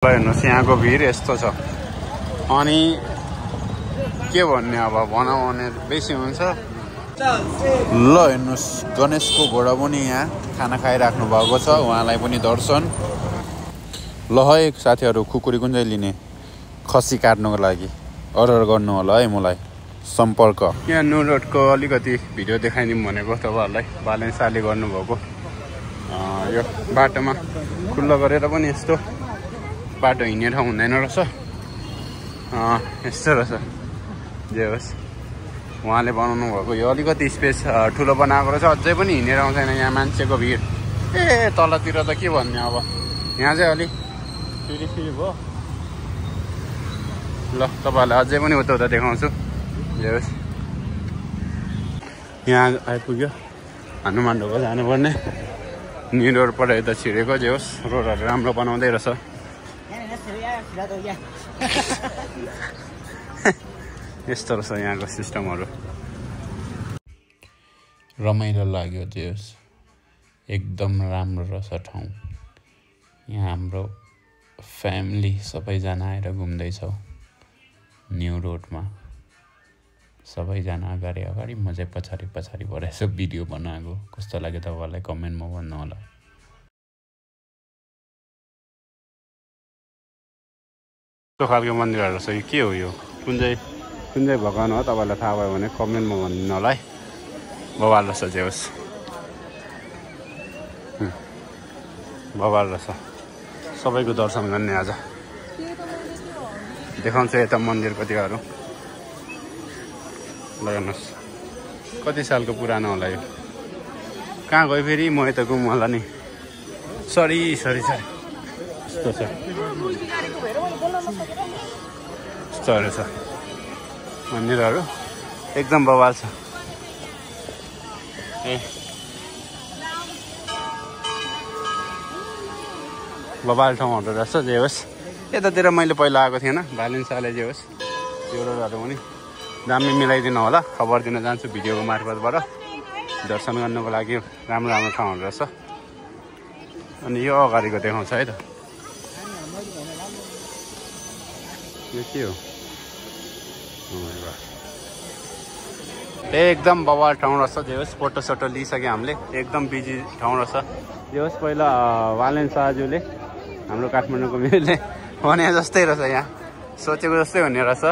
हेर्नुहोस् यहाँको भिड यस्तो छ अनि के भन्ने अब भनौँ भने बेसी हुन्छ। ल हेर्नुहोस् गणेशको घोडा पनि यहाँ खाना खाइराख्नु भएको छ, उहाँलाई पनि दर्शन। ल है साथीहरू, खुकुरी कुन चाहिँ लिने खसी काट्नुको लागि अर्डर गर्नु होला है मलाई सम्पर्क। यहाँ न्यु रोडको अलिकति भिडियो देखाइदिउँ भनेको तपाईँहरूलाई, बालेन्साले गर्नुभएको यो बाटोमा खुल्लो गरेर पनि यस्तो बाटो हिँड्ने ठाउँ हुँदैन रहेछ, यस्तो रहेछ। जे होस् उहाँले बनाउनु भएको यो अलिकति स्पेस ठुलो बनाएको रहेछ, अझै पनि हिँडेर आउँदैन यहाँ मान्छेको भिड। ए तलतिर त के भन्ने अब, यहाँ चाहिँ अलिक फेरि भयो। ल तपाईँहरूलाई अझै पनि उता उता देखाउँछु। जे होस् यहाँ आइपुग्यो हनुमान ढोका जानुपर्ने, न्यु रोडबाट यता छिरेको। जे होस् रोडहरू राम्रो बनाउँदै रहेछ। यस्तो रहेछ यहाँको सिस्टमहरू, रमाइलो लाग्यो। जे होस् एकदम राम्रो रहेछ ठाउँ। यहाँ हाम्रो फ्यामिली सबैजना आएर घुम्दैछौँ न्यु रोडमा। सबैजना अगाडि अगाडि, म चाहिँ पछाडि पछाडि भएर यसो भिडियो बनाएको। कस्तो लाग्यो तपाईँहरूलाई कमेन्टमा भन्नु होला। यस्तो खालको मन्दिरहरू छ, यो के हो, यो कुन चाहिँ भगवान् हो तपाईँलाई थाहा भयो भने कमेन्टमा भन्नु होला है। बवाल रहेछ। जे होस् बवाल रहेछ। सबैको दर्शन गर्ने आज देखाउँछु यता मन्दिर कतिहरू। ल हेर्नुहोस् कति सालको पुरानो होला यो। कहाँ गयो फेरि, म यता घुम होला नि। सरी यस्तो छ, यस्तोहरू छ मन्दिरहरू, एकदम बवाल छ। ए बवाल ठाउँहरू रहेछ। जे होस् यतातिर मैले पहिला आएको थिएन बालेन्साले। जे होस् यो रोडहरू पनि दामी मिलाइदिनु होला, खबर दिन जान्छु भिडियोको मार्फतबाट। दर्शन गर्नुको लागि राम्रो राम्रो ठाउँहरू रहेछ। अनि यो अगाडिको देखाउँछ है त, यो के हो। एकदम बवाल ठाउँ रहेछ। जे होस् फोटो सोटो लिइसक्यो हामीले, एकदम बिजी ठाउँ रहेछ। जे होस् पहिला वालेन शाहज्यूले हाम्रो काठमाडौँको मेले भने जस्तै रहेछ, यहाँ सोचेको जस्तै हुने रहेछ।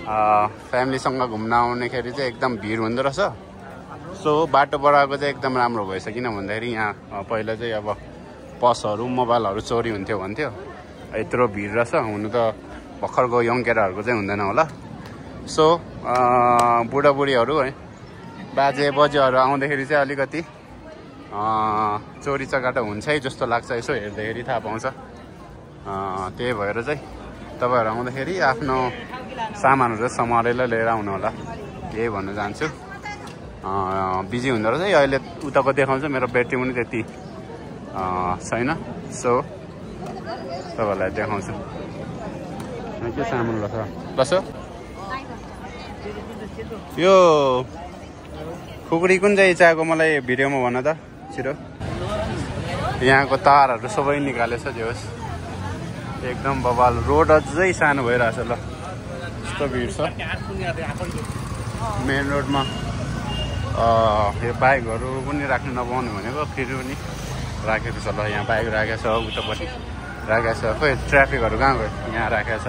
फ्यामिलीसँग घुम्न आउनेखेरि चाहिँ एकदम भिड हुँदो रहेछ। सो बाटो बढाएको चाहिँ एकदम राम्रो भएछ, किन भन्दाखेरि यहाँ पहिला चाहिँ अब पर्सहरू मोबाइलहरू चोरी हुन्थ्यो भन्थ्यो। यत्रो भिड रहेछ। हुनु त भर्खरको यङ केटाहरूको चाहिँ हुँदैन होला। सो बुढाबुढीहरू है, बाजे बजेहरू आउँदाखेरि चाहिँ अलिकति चोरी चकाटो हुन्छ है जस्तो लाग्छ, यसो हेर्दाखेरि थाहा पाउँछ। त्यही भएर चाहिँ तपाईँहरू आउँदाखेरि आफ्नो सामानहरू समारेर लिएर आउनु होला, यही भन्न चाहन्छु। बिजी हुँदो रहेछ। अहिले उताको देखाउँछु, मेरो ब्याट्री पनि त्यति छैन। सो तपाईँहरूलाई देखाउँछु के सामान रहेछ। कसो यो खुकुरी कुन चाहिँ चाहिएको मलाई भिडियोमा भन त छिटो। यहाँको तारहरू सबै निकालेछ। जे होस् एकदम बवाल। रोड अझै सानो भइरहेछ। ल यस्तो भिड छ मेन रोडमा। यो बाइकहरू पनि राख्नु नपाउने भनेको, फेरि पनि राखेको छ। ल यहाँ बाइक राखेको छ, उतापट्टि राखेको छ। खोइ ट्राफिकहरू कहाँ गयो, यहाँ राखेको छ।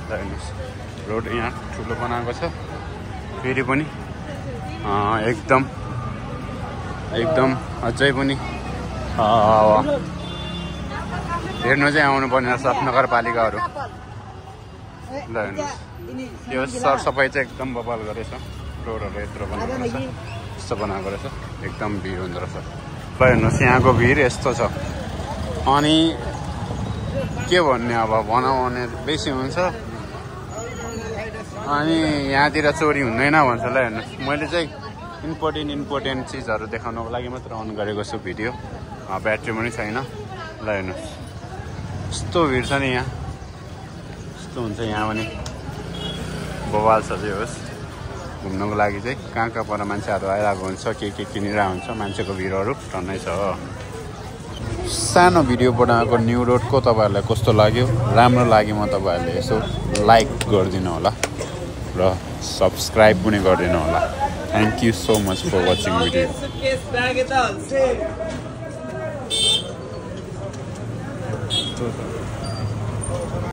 ल हेर्नुहोस् रोड यहाँ ठुलो बनाएको छ, फेरि पनि एकदम अझै पनि हेर्नु चाहिँ आउनुपर्ने रहेछ नगरपालिकाहरू। ल हेर्नुहोस् यो सरसफाइ चाहिँ एकदम बवाल गरेछ। रोडहरू यत्रो बनाएको रहेछ, यस्तो बनाएको रहेछ, एकदम भिड हुँदो रहेछ। ल हेर्नुहोस् यहाँको भिड यस्तो छ अनि के भन्ने अब भनौँ भने बेसी हुन्छ। अनि यहाँतिर चोरी हुँदैन भन्छ। ल हेर्नुहोस् मैले चाहिँ इम्पोर्टेन्ट चिजहरू देखाउनको लागि मात्र अन गरेको छु भिडियो, ब्याट्री पनि छैन। ल हेर्नुहोस् यस्तो भिड छ नि यहाँ, यस्तो हुन्छ यहाँ पनि बवाल छ। जे होस् घुम्नको लागि चाहिँ कहाँ पर मान्छेहरू आइरहेको हुन्छ, के किनिरहेको हुन्छ, मान्छेको भिडहरू टन्नै छ। सानो भिडियो बनाएको न्यू रोडको तपाईँहरूलाई कस्तो लाग्यो राम्रो लाग्यो तपाईँहरूले यसो लाइक गरिदिनु होला र सब्सक्राइब पनि गरिदिनु होला thank you so much for watching video